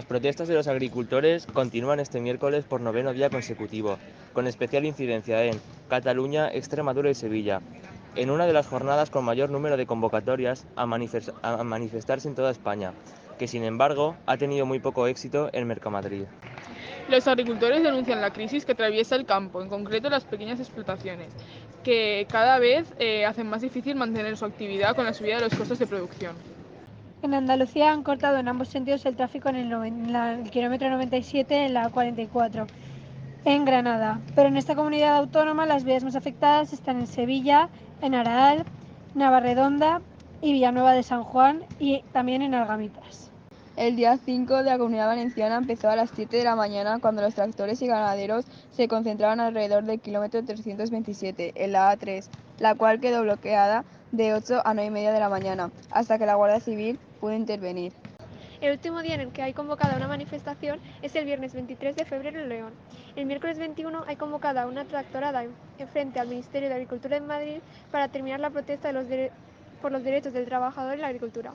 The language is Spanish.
Las protestas de los agricultores continúan este miércoles por noveno día consecutivo, con especial incidencia en Cataluña, Extremadura y Sevilla, en una de las jornadas con mayor número de convocatorias a manifestarse en toda España, que sin embargo ha tenido muy poco éxito en Mercamadrid. Los agricultores denuncian la crisis que atraviesa el campo, en concreto las pequeñas explotaciones, que cada vez hacen más difícil mantener su actividad con la subida de los costos de producción. En Andalucía han cortado en ambos sentidos el tráfico en el kilómetro 97 en la A44, en Granada. Pero en esta comunidad autónoma las vías más afectadas están en Sevilla, en Araal, Navarredonda y Villanueva de San Juan y también en Algamitas. El día 5 de la Comunidad Valenciana empezó a las 7 de la mañana cuando los tractores y ganaderos se concentraban alrededor del kilómetro 327, en la A3, la cual quedó bloqueada de 8 a 9 y media de la mañana, hasta que la Guardia Civil pudo intervenir. El último día en el que hay convocada una manifestación es el viernes 23 de febrero en León. El miércoles 21 hay convocada una tractorada en frente al Ministerio de Agricultura en Madrid para terminar la protesta por los derechos del trabajador en la agricultura.